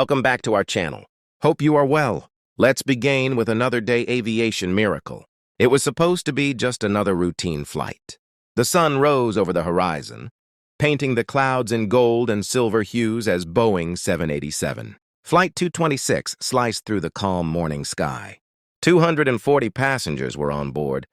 Welcome back to our channel. Hope you are well. Let's begin with another day aviation miracle. It was supposed to be just another routine flight. The sun rose over the horizon, painting the clouds in gold and silver hues as Boeing 787. Flight 226 sliced through the calm morning sky. 240 passengers were on board,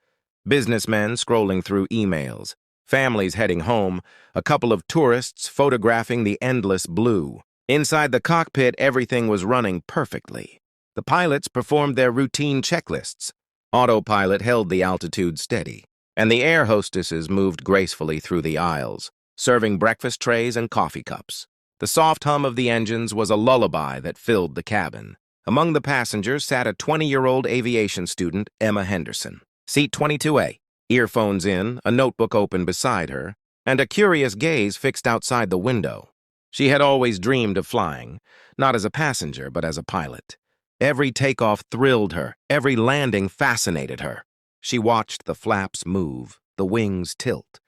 businessmen scrolling through emails, families heading home, a couple of tourists photographing the endless blue. Inside the cockpit, everything was running perfectly. The pilots performed their routine checklists. Autopilot held the altitude steady, and the air hostesses moved gracefully through the aisles, serving breakfast trays and coffee cups. The soft hum of the engines was a lullaby that filled the cabin. Among the passengers sat a 20-year-old aviation student, Emma Henderson. Seat 22A, earphones in, a notebook open beside her, and a curious gaze fixed outside the window. She had always dreamed of flying, not as a passenger, but as a pilot. Every takeoff thrilled her, every landing fascinated her. She watched the flaps move, the wings tilt,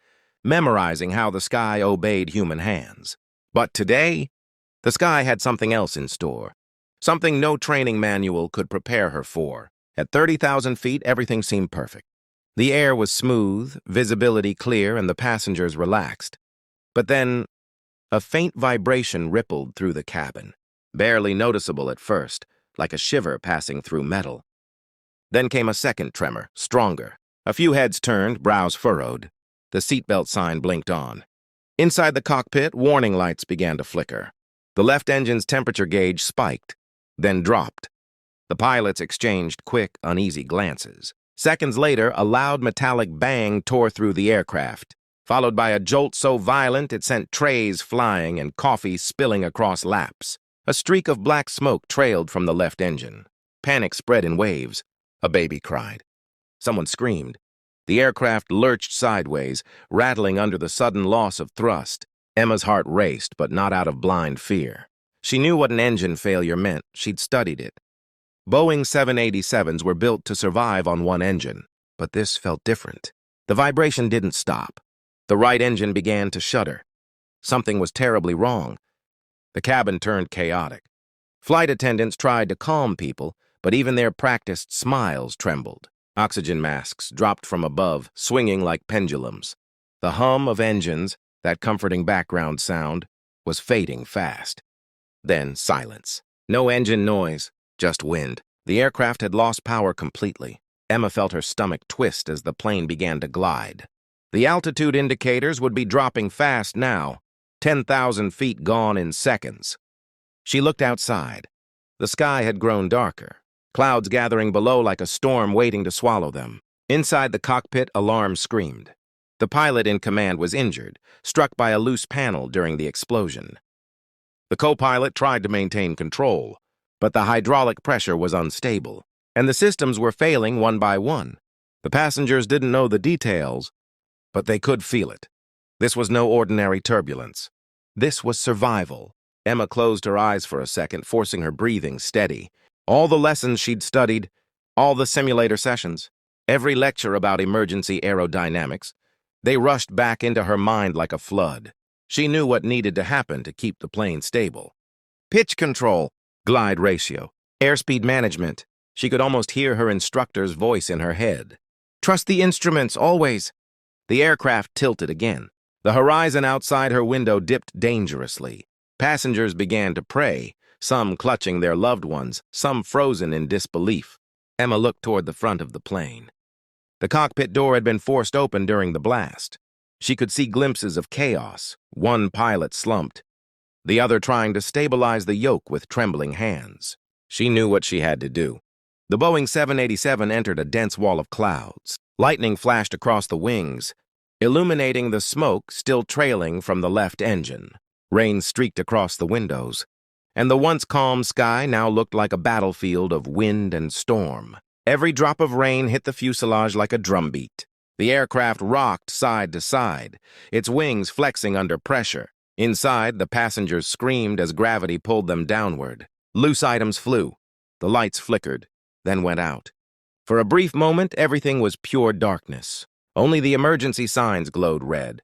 memorizing how the sky obeyed human hands. But today, the sky had something else in store, something no training manual could prepare her for. At 30,000 feet, everything seemed perfect. The air was smooth, visibility clear, and the passengers relaxed. But then, a faint vibration rippled through the cabin, barely noticeable at first, like a shiver passing through metal. Then came a second tremor, stronger. A few heads turned, brows furrowed. The seatbelt sign blinked on. Inside the cockpit, warning lights began to flicker. The left engine's temperature gauge spiked, then dropped. The pilots exchanged quick, uneasy glances. Seconds later, a loud metallic bang tore through the aircraft, followed by a jolt so violent it sent trays flying and coffee spilling across laps. A streak of black smoke trailed from the left engine. Panic spread in waves. A baby cried. Someone screamed. The aircraft lurched sideways, rattling under the sudden loss of thrust. Emma's heart raced, but not out of blind fear. She knew what an engine failure meant. She'd studied it. Boeing 787s were built to survive on one engine, but this felt different. The vibration didn't stop. The right engine began to shudder. Something was terribly wrong. The cabin turned chaotic. Flight attendants tried to calm people, but even their practiced smiles trembled. Oxygen masks dropped from above, swinging like pendulums. The hum of engines, that comforting background sound, was fading fast. Then silence. No engine noise, just wind. The aircraft had lost power completely. Emma felt her stomach twist as the plane began to glide. The altitude indicators would be dropping fast now, 10,000 feet gone in seconds. She looked outside. The sky had grown darker, clouds gathering below like a storm waiting to swallow them. Inside the cockpit, alarms screamed. The pilot in command was injured, struck by a loose panel during the explosion. The co-pilot tried to maintain control, but the hydraulic pressure was unstable, and the systems were failing one by one. The passengers didn't know the details, but they could feel it. This was no ordinary turbulence. This was survival. Emma closed her eyes for a second, forcing her breathing steady. All the lessons she'd studied, all the simulator sessions, every lecture about emergency aerodynamics, they rushed back into her mind like a flood. She knew what needed to happen to keep the plane stable. Pitch control, glide ratio, airspeed management. She could almost hear her instructor's voice in her head. Trust the instruments, always. The aircraft tilted again. The horizon outside her window dipped dangerously. Passengers began to pray, some clutching their loved ones, some frozen in disbelief. Emma looked toward the front of the plane. The cockpit door had been forced open during the blast. She could see glimpses of chaos, one pilot slumped, the other trying to stabilize the yoke with trembling hands. She knew what she had to do. The Boeing 787 entered a dense wall of clouds. Lightning flashed across the wings, illuminating the smoke still trailing from the left engine. Rain streaked across the windows, and the once calm sky now looked like a battlefield of wind and storm. Every drop of rain hit the fuselage like a drumbeat. The aircraft rocked side to side, its wings flexing under pressure. Inside, the passengers screamed as gravity pulled them downward. Loose items flew. The lights flickered, then went out. For a brief moment, everything was pure darkness. Only the emergency signs glowed red,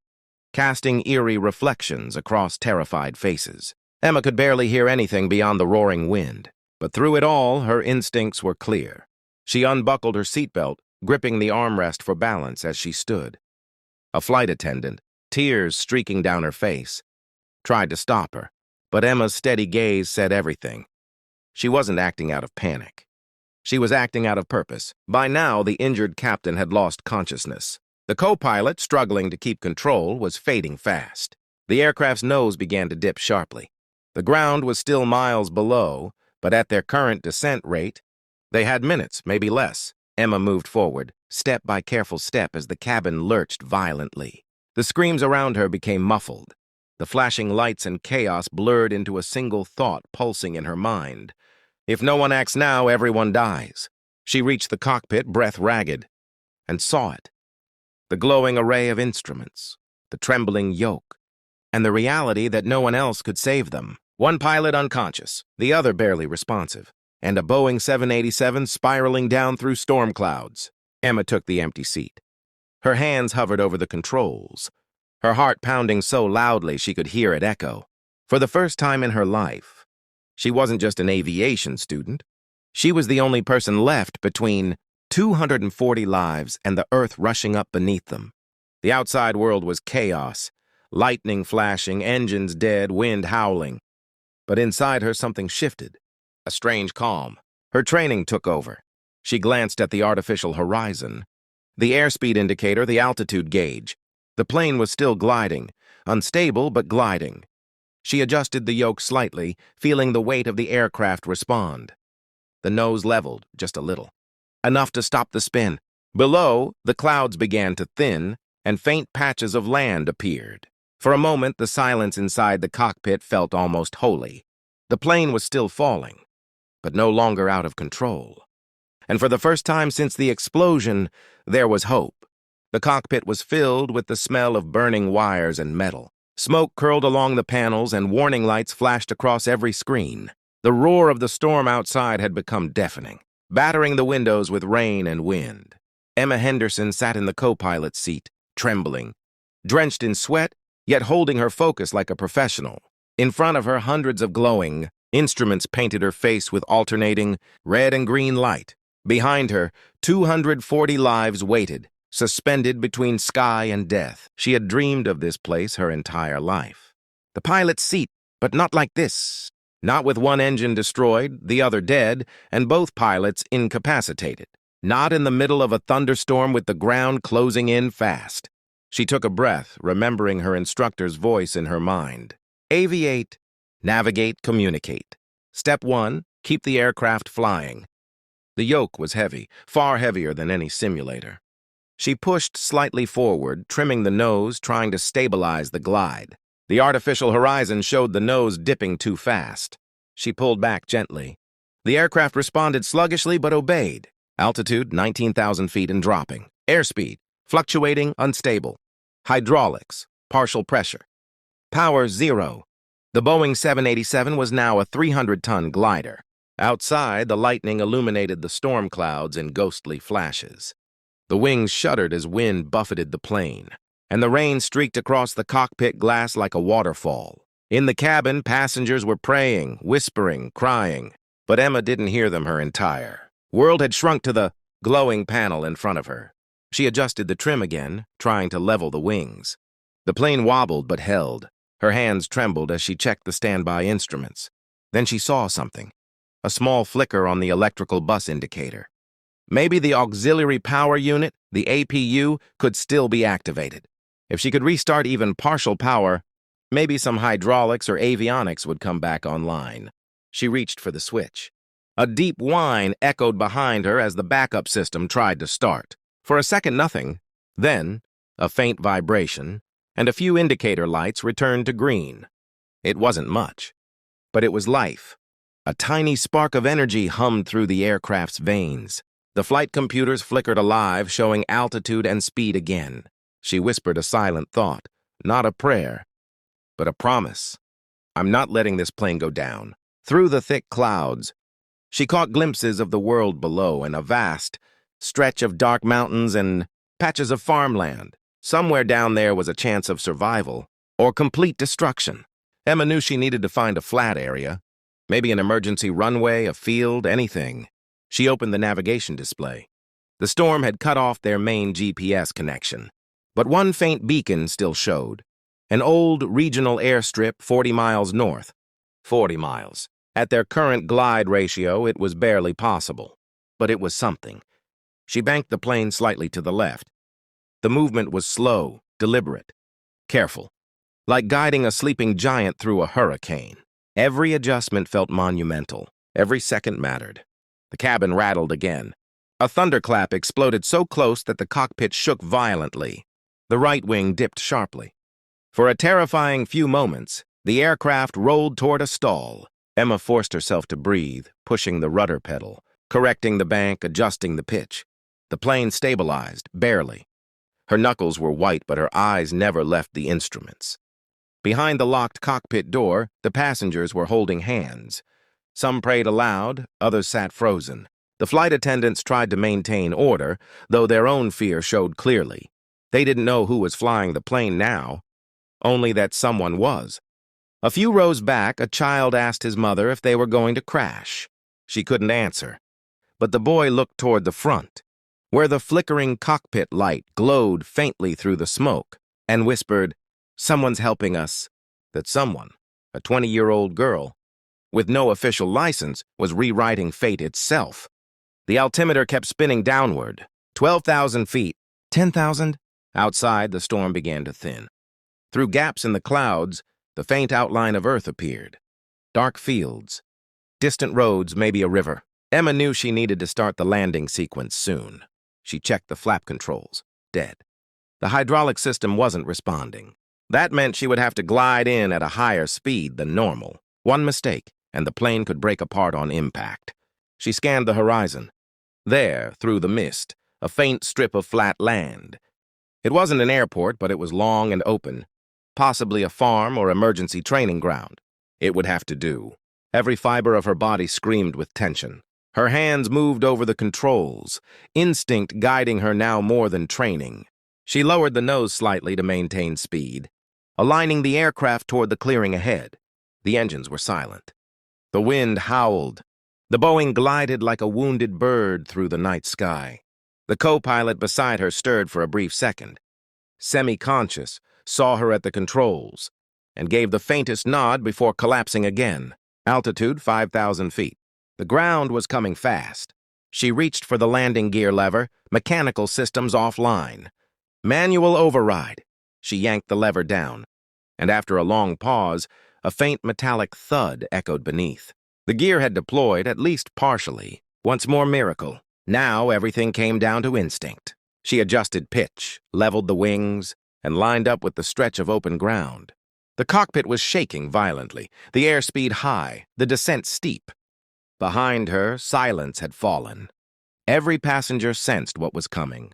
casting eerie reflections across terrified faces. Emma could barely hear anything beyond the roaring wind, but through it all, her instincts were clear. She unbuckled her seatbelt, gripping the armrest for balance as she stood. A flight attendant, tears streaking down her face, tried to stop her, but Emma's steady gaze said everything. She wasn't acting out of panic. She was acting out of purpose. By now, the injured captain had lost consciousness. The co-pilot, struggling to keep control, was fading fast. The aircraft's nose began to dip sharply. The ground was still miles below, but at their current descent rate, they had minutes, maybe less. Emma moved forward, step by careful step, as the cabin lurched violently. The screams around her became muffled. The flashing lights and chaos blurred into a single thought pulsing in her mind. If no one acts now, everyone dies. She reached the cockpit, breath ragged, and saw it. The glowing array of instruments, the trembling yoke, and the reality that no one else could save them. One pilot unconscious, the other barely responsive, and a Boeing 787 spiraling down through storm clouds. Emma took the empty seat. Her hands hovered over the controls, her heart pounding so loudly she could hear it echo. For the first time in her life, she wasn't just an aviation student. She was the only person left between 240 lives and the earth rushing up beneath them. The outside world was chaos, lightning flashing, engines dead, wind howling. But inside her something shifted, a strange calm. Her training took over. She glanced at the artificial horizon, the airspeed indicator, the altitude gauge. The plane was still gliding, unstable but gliding. She adjusted the yoke slightly, feeling the weight of the aircraft respond. The nose leveled just a little, enough to stop the spin. Below, the clouds began to thin, and faint patches of land appeared. For a moment, the silence inside the cockpit felt almost holy. The plane was still falling, but no longer out of control. And for the first time since the explosion, there was hope. The cockpit was filled with the smell of burning wires and metal. Smoke curled along the panels and warning lights flashed across every screen. The roar of the storm outside had become deafening, battering the windows with rain and wind. Emma Henderson sat in the co-pilot's seat, trembling, drenched in sweat, yet holding her focus like a professional. In front of her, hundreds of glowing instruments painted her face with alternating red and green light. Behind her, 240 lives waited, suspended between sky and death. She had dreamed of this place her entire life. The pilot's seat, but not like this. Not with one engine destroyed, the other dead, and both pilots incapacitated. Not in the middle of a thunderstorm with the ground closing in fast. She took a breath, remembering her instructor's voice in her mind. Aviate, navigate, communicate. Step 1, keep the aircraft flying. The yoke was heavy, far heavier than any simulator. She pushed slightly forward, trimming the nose, trying to stabilize the glide. The artificial horizon showed the nose dipping too fast. She pulled back gently. The aircraft responded sluggishly but obeyed. Altitude, 19,000 feet and dropping. Airspeed, fluctuating, unstable. Hydraulics, partial pressure. Power, 0. The Boeing 787 was now a 300-ton glider. Outside, the lightning illuminated the storm clouds in ghostly flashes. The wings shuddered as wind buffeted the plane, and the rain streaked across the cockpit glass like a waterfall. In the cabin, passengers were praying, whispering, crying, but Emma didn't hear them her entire world had shrunk to the glowing panel in front of her. She adjusted the trim again, trying to level the wings. The plane wobbled but held. Her hands trembled as she checked the standby instruments. Then she saw something, a small flicker on the electrical bus indicator. Maybe the auxiliary power unit, the APU, could still be activated. If she could restart even partial power, maybe some hydraulics or avionics would come back online. She reached for the switch. A deep whine echoed behind her as the backup system tried to start. For a second, nothing. Then, a faint vibration, and a few indicator lights returned to green. It wasn't much, but it was life. A tiny spark of energy hummed through the aircraft's veins. The flight computers flickered alive, showing altitude and speed again. She whispered a silent thought, not a prayer, but a promise. I'm not letting this plane go down. Through the thick clouds, she caught glimpses of the world below and a vast stretch of dark mountains and patches of farmland. Somewhere down there was a chance of survival or complete destruction. Emma knew she needed to find a flat area, maybe an emergency runway, a field, anything. She opened the navigation display. The storm had cut off their main GPS connection, but one faint beacon still showed. An old regional airstrip 40 miles north. 40 miles. At their current glide ratio, it was barely possible. But it was something. She banked the plane slightly to the left. The movement was slow, deliberate, careful, like guiding a sleeping giant through a hurricane. Every adjustment felt monumental. Every second mattered. The cabin rattled again. A thunderclap exploded so close that the cockpit shook violently. The right wing dipped sharply. For a terrifying few moments, the aircraft rolled toward a stall. Emma forced herself to breathe, pushing the rudder pedal, correcting the bank, adjusting the pitch. The plane stabilized, barely. Her knuckles were white, but her eyes never left the instruments. Behind the locked cockpit door, the passengers were holding hands. Some prayed aloud, others sat frozen. The flight attendants tried to maintain order, though their own fear showed clearly. They didn't know who was flying the plane now, only that someone was. A few rows back, a child asked his mother if they were going to crash. She couldn't answer, but the boy looked toward the front, where the flickering cockpit light glowed faintly through the smoke, and whispered, "Someone's helping us." That someone, a 20-year-old girl, with no official license, was rewriting fate itself. The altimeter kept spinning downward. 12,000 feet. 10,000? Outside, the storm began to thin. Through gaps in the clouds, the faint outline of Earth appeared. Dark fields. Distant roads, maybe a river. Emma knew she needed to start the landing sequence soon. She checked the flap controls. Dead. The hydraulic system wasn't responding. That meant she would have to glide in at a higher speed than normal. One mistake, and the plane could break apart on impact. She scanned the horizon. There, through the mist, a faint strip of flat land. It wasn't an airport, but it was long and open. Possibly a farm or emergency training ground. It would have to do. Every fiber of her body screamed with tension. Her hands moved over the controls, instinct guiding her now more than training. She lowered the nose slightly to maintain speed, aligning the aircraft toward the clearing ahead. The engines were silent. The wind howled. The Boeing glided like a wounded bird through the night sky. The co-pilot beside her stirred for a brief second. Semi-conscious, saw her at the controls, and gave the faintest nod before collapsing again. Altitude 5,000 feet. The ground was coming fast. She reached for the landing gear lever, mechanical systems offline. Manual override. She yanked the lever down, and after a long pause, a faint metallic thud echoed beneath. The gear had deployed, at least partially. Once more miracle. Now everything came down to instinct. She adjusted pitch, leveled the wings, and lined up with the stretch of open ground. The cockpit was shaking violently, the airspeed high, the descent steep. Behind her, silence had fallen. Every passenger sensed what was coming.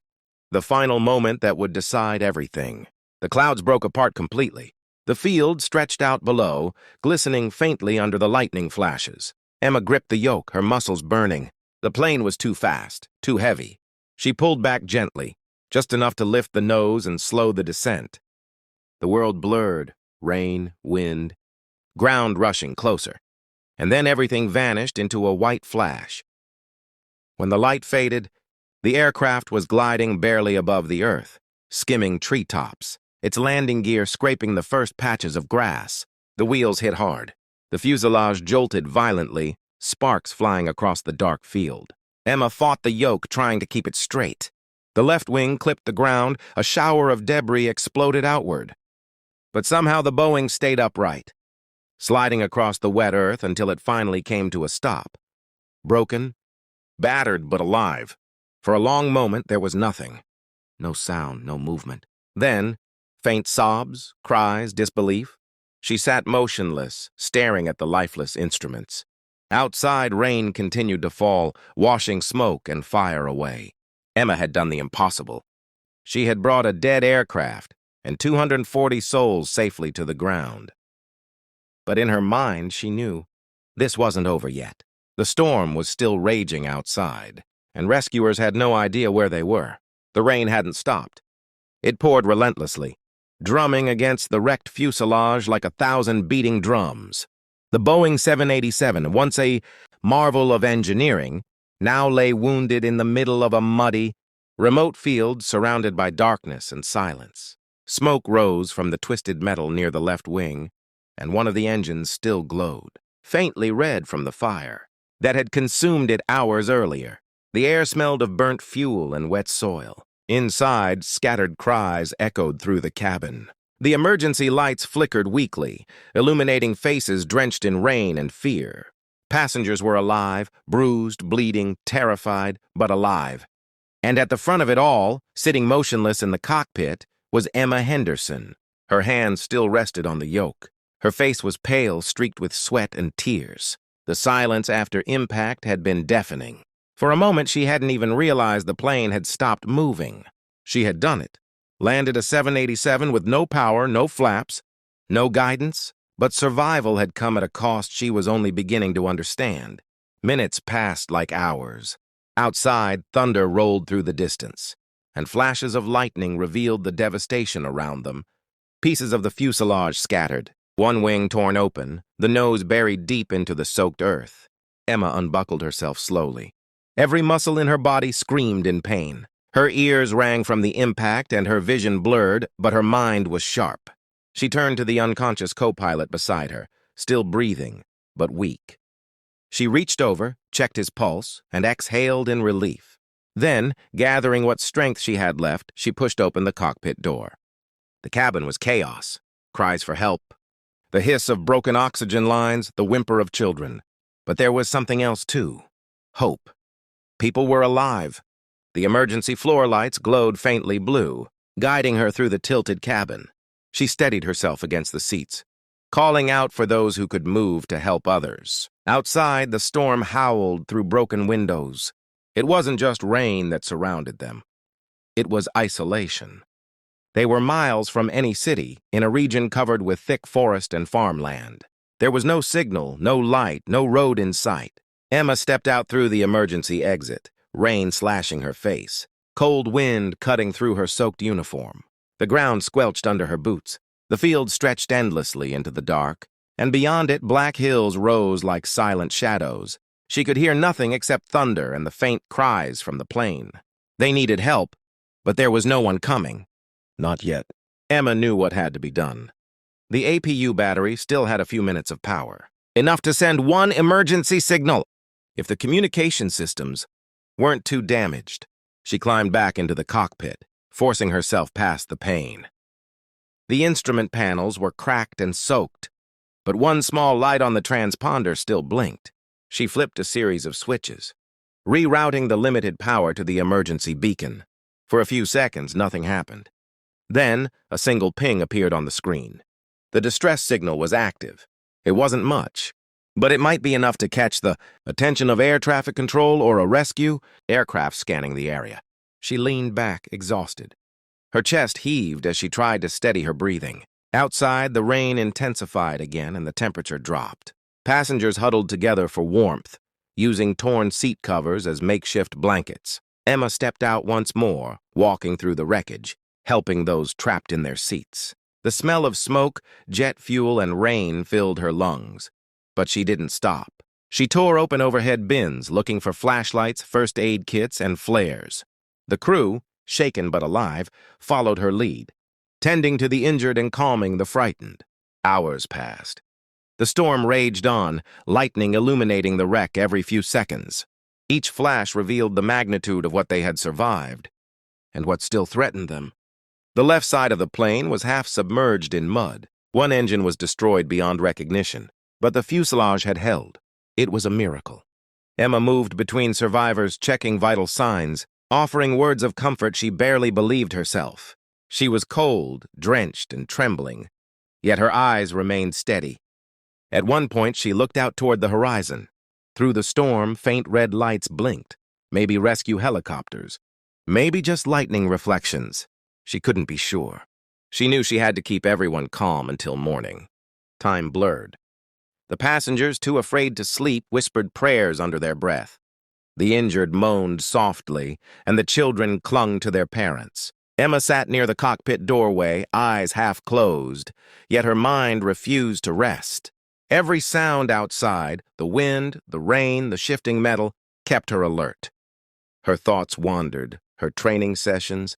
The final moment that would decide everything. The clouds broke apart completely. The field stretched out below, glistening faintly under the lightning flashes. Emma gripped the yoke, her muscles burning. The plane was too fast, too heavy. She pulled back gently, just enough to lift the nose and slow the descent. The world blurred, rain, wind, ground rushing closer. And then everything vanished into a white flash. When the light faded, the aircraft was gliding barely above the earth, skimming treetops, its landing gear scraping the first patches of grass. The wheels hit hard. The fuselage jolted violently, sparks flying across the dark field. Emma fought the yoke, trying to keep it straight. The left wing clipped the ground, a shower of debris exploded outward. But somehow the Boeing stayed upright, sliding across the wet earth until it finally came to a stop. Broken, battered but alive. For a long moment there was nothing. No sound, no movement. Then, faint sobs, cries, disbelief. She sat motionless, staring at the lifeless instruments. Outside, rain continued to fall, washing smoke and fire away. Emma had done the impossible. She had brought a dead aircraft and 240 souls safely to the ground. But in her mind, she knew this wasn't over yet. The storm was still raging outside, and rescuers had no idea where they were. The rain hadn't stopped. It poured relentlessly, drumming against the wrecked fuselage like 1,000 beating drums. The Boeing 787, once a marvel of engineering, now lay wounded in the middle of a muddy, remote field surrounded by darkness and silence. Smoke rose from the twisted metal near the left wing, and one of the engines still glowed, faintly red from the fire that had consumed it hours earlier. The air smelled of burnt fuel and wet soil. Inside, scattered cries echoed through the cabin. The emergency lights flickered weakly, illuminating faces drenched in rain and fear. Passengers were alive, bruised, bleeding, terrified, but alive. And at the front of it all, sitting motionless in the cockpit, was Emma Henderson. Her hands still rested on the yoke. Her face was pale, streaked with sweat and tears. The silence after impact had been deafening. For a moment, she hadn't even realized the plane had stopped moving. She had done it. Landed a 787 with no power, no flaps, no guidance, but survival had come at a cost she was only beginning to understand. Minutes passed like hours. Outside, thunder rolled through the distance, and flashes of lightning revealed the devastation around them. Pieces of the fuselage scattered, one wing torn open, the nose buried deep into the soaked earth. Emma unbuckled herself slowly. Every muscle in her body screamed in pain. Her ears rang from the impact and her vision blurred, but her mind was sharp. She turned to the unconscious co-pilot beside her, still breathing, but weak. She reached over, checked his pulse, and exhaled in relief. Then, gathering what strength she had left, she pushed open the cockpit door. The cabin was chaos. Cries for help. The hiss of broken oxygen lines, the whimper of children. But there was something else, too. Hope. People were alive. The emergency floor lights glowed faintly blue, guiding her through the tilted cabin. She steadied herself against the seats, calling out for those who could move to help others. Outside, the storm howled through broken windows. It wasn't just rain that surrounded them. It was isolation. They were miles from any city, in a region covered with thick forest and farmland. There was no signal, no light, no road in sight. Emma stepped out through the emergency exit, rain slashing her face, cold wind cutting through her soaked uniform. The ground squelched under her boots. The field stretched endlessly into the dark, and beyond it black hills rose like silent shadows. She could hear nothing except thunder and the faint cries from the plane. They needed help, but there was no one coming. Not yet. Emma knew what had to be done. The APU battery still had a few minutes of power, enough to send one emergency signal. If the communication systems weren't too damaged, she climbed back into the cockpit, forcing herself past the pain. The instrument panels were cracked and soaked, but one small light on the transponder still blinked. She flipped a series of switches, rerouting the limited power to the emergency beacon. For a few seconds, nothing happened. Then, a single ping appeared on the screen. The distress signal was active. It wasn't much, but it might be enough to catch the attention of air traffic control or a rescue aircraft scanning the area. She leaned back, exhausted. Her chest heaved as she tried to steady her breathing. Outside, the rain intensified again and the temperature dropped. Passengers huddled together for warmth, using torn seat covers as makeshift blankets. Emma stepped out once more, walking through the wreckage, helping those trapped in their seats. The smell of smoke, jet fuel, and rain filled her lungs. But she didn't stop. She tore open overhead bins, looking for flashlights, first aid kits, and flares. The crew, shaken but alive, followed her lead, tending to the injured and calming the frightened. Hours passed. The storm raged on, lightning illuminating the wreck every few seconds. Each flash revealed the magnitude of what they had survived, and what still threatened them. The left side of the plane was half submerged in mud. One engine was destroyed beyond recognition, but the fuselage had held. It was a miracle. Emma moved between survivors, checking vital signs, offering words of comfort she barely believed herself. She was cold, drenched, and trembling, yet her eyes remained steady. At one point, she looked out toward the horizon. Through the storm, faint red lights blinked, maybe rescue helicopters, maybe just lightning reflections. She couldn't be sure. She knew she had to keep everyone calm until morning. Time blurred. The passengers, too afraid to sleep, whispered prayers under their breath. The injured moaned softly, and the children clung to their parents. Emma sat near the cockpit doorway, eyes half closed, yet her mind refused to rest. Every sound outside, the wind, the rain, the shifting metal, kept her alert. Her thoughts wandered, her training sessions,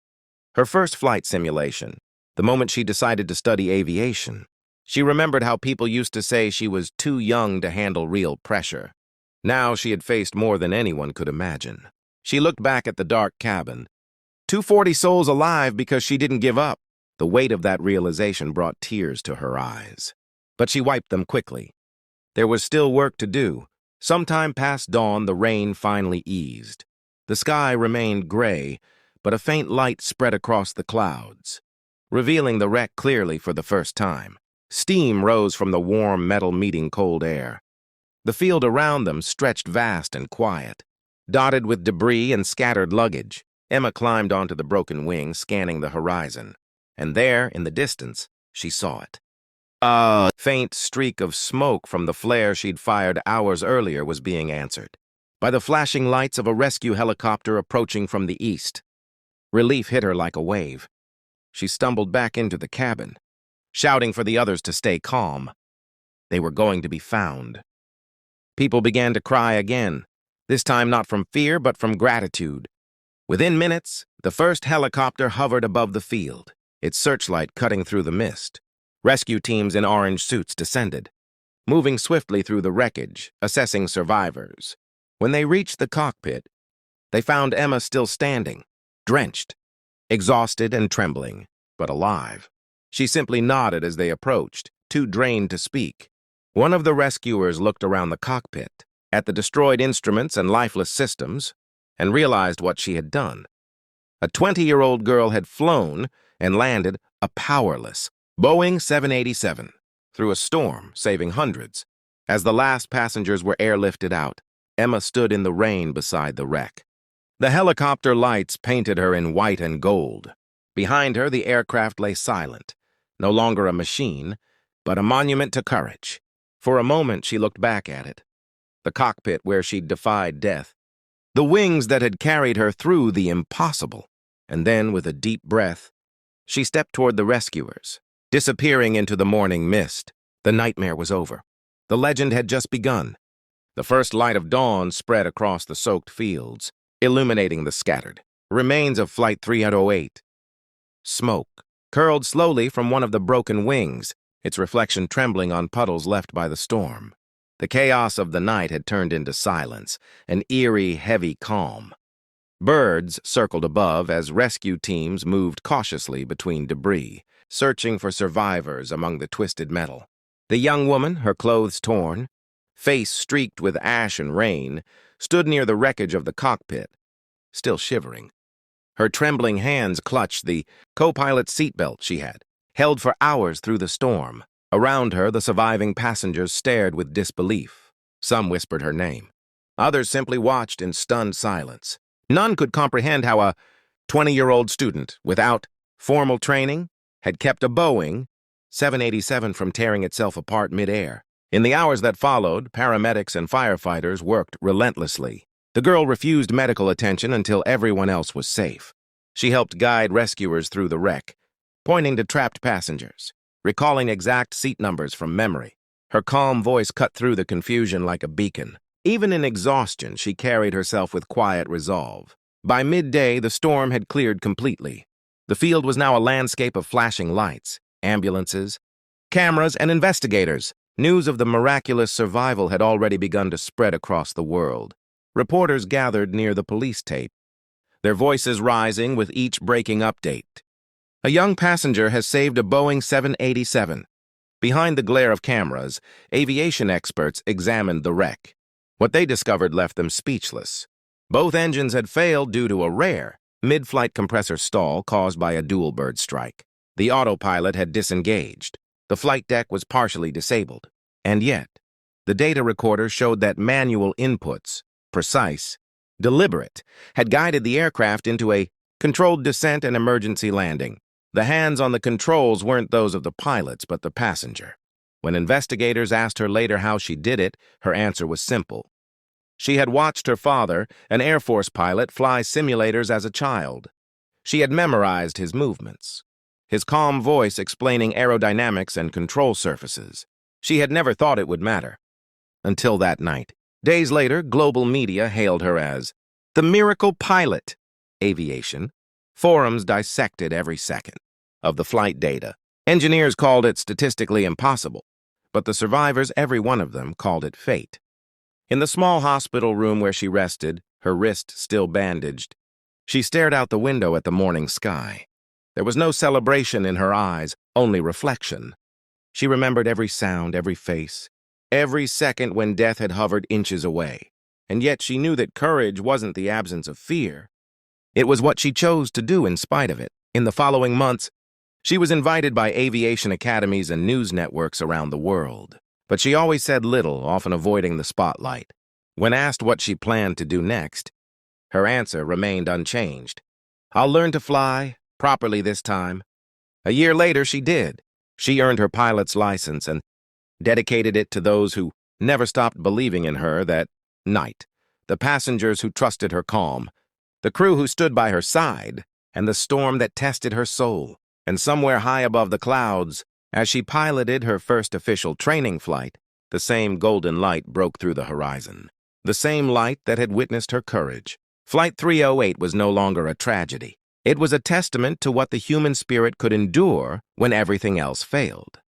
her first flight simulation, the moment she decided to study aviation. She remembered how people used to say she was too young to handle real pressure. Now she had faced more than anyone could imagine. She looked back at the dark cabin. 240 souls alive because she didn't give up. The weight of that realization brought tears to her eyes. But she wiped them quickly. There was still work to do. Sometime past dawn, the rain finally eased. The sky remained gray, but a faint light spread across the clouds, revealing the wreck clearly for the first time. Steam rose from the warm metal meeting cold air. The field around them stretched vast and quiet, dotted with debris and scattered luggage. Emma climbed onto the broken wing, scanning the horizon. And there, in the distance, she saw it. A faint streak of smoke from the flare she'd fired hours earlier was being answered by the flashing lights of a rescue helicopter approaching from the east. Relief hit her like a wave. She stumbled back into the cabin, shouting for the others to stay calm. They were going to be found. People began to cry again, this time not from fear but from gratitude. Within minutes, the first helicopter hovered above the field, its searchlight cutting through the mist. Rescue teams in orange suits descended, moving swiftly through the wreckage, assessing survivors. When they reached the cockpit, they found Emma still standing, drenched, exhausted and trembling, but alive. She simply nodded as they approached, too drained to speak. One of the rescuers looked around the cockpit, at the destroyed instruments and lifeless systems, and realized what she had done. A 20-year-old girl had flown and landed a powerless Boeing 787 through a storm, saving hundreds. As the last passengers were airlifted out, Emma stood in the rain beside the wreck. The helicopter lights painted her in white and gold. Behind her, the aircraft lay silent, no longer a machine, but a monument to courage. For a moment, she looked back at it, the cockpit where she'd defied death, the wings that had carried her through the impossible. And then, with a deep breath, she stepped toward the rescuers, disappearing into the morning mist. The nightmare was over. The legend had just begun. The first light of dawn spread across the soaked fields, illuminating the scattered remains of Flight 308. Smoke curled slowly from one of the broken wings, its reflection trembling on puddles left by the storm. The chaos of the night had turned into silence, an eerie, heavy calm. Birds circled above as rescue teams moved cautiously between debris, searching for survivors among the twisted metal. The young woman, her clothes torn, face streaked with ash and rain, stood near the wreckage of the cockpit, still shivering. Her trembling hands clutched the co-pilot's seatbelt she had held for hours through the storm. Around her, the surviving passengers stared with disbelief. Some whispered her name. Others simply watched in stunned silence. None could comprehend how a 20-year-old student, without formal training, had kept a Boeing 787 from tearing itself apart mid-air. In the hours that followed, paramedics and firefighters worked relentlessly. The girl refused medical attention until everyone else was safe. She helped guide rescuers through the wreck, pointing to trapped passengers, recalling exact seat numbers from memory. Her calm voice cut through the confusion like a beacon. Even in exhaustion, she carried herself with quiet resolve. By midday, the storm had cleared completely. The field was now a landscape of flashing lights, ambulances, cameras, and investigators. News of the miraculous survival had already begun to spread across the world. Reporters gathered near the police tape, their voices rising with each breaking update. A young passenger has saved a Boeing 787. Behind the glare of cameras, aviation experts examined the wreck. What they discovered left them speechless. Both engines had failed due to a rare mid-flight compressor stall caused by a dual-bird strike. The autopilot had disengaged. The flight deck was partially disabled. And yet, the data recorder showed that manual inputs, precise, deliberate, had guided the aircraft into a controlled descent and emergency landing. The hands on the controls weren't those of the pilots, but the passenger. When investigators asked her later how she did it, her answer was simple. She had watched her father, an Air Force pilot, fly simulators as a child. She had memorized his movements, his calm voice explaining aerodynamics and control surfaces. She had never thought it would matter. Until that night. Days later, global media hailed her as the miracle pilot. Aviation. Forums dissected every second of the flight data. Engineers called it statistically impossible, but the survivors, every one of them, called it fate. In the small hospital room where she rested, her wrist still bandaged, she stared out the window at the morning sky. There was no celebration in her eyes, only reflection. She remembered every sound, every face, every second when death had hovered inches away. And yet she knew that courage wasn't the absence of fear. It was what she chose to do in spite of it. In the following months, she was invited by aviation academies and news networks around the world. But she always said little, often avoiding the spotlight. When asked what she planned to do next, her answer remained unchanged. I'll learn to fly, properly this time. A year later, she did. She earned her pilot's license and dedicated it to those who never stopped believing in her that night. The passengers who trusted her calm, the crew who stood by her side, and the storm that tested her soul. And somewhere high above the clouds, as she piloted her first official training flight, the same golden light broke through the horizon. The same light that had witnessed her courage. Flight 308 was no longer a tragedy. It was a testament to what the human spirit could endure when everything else failed.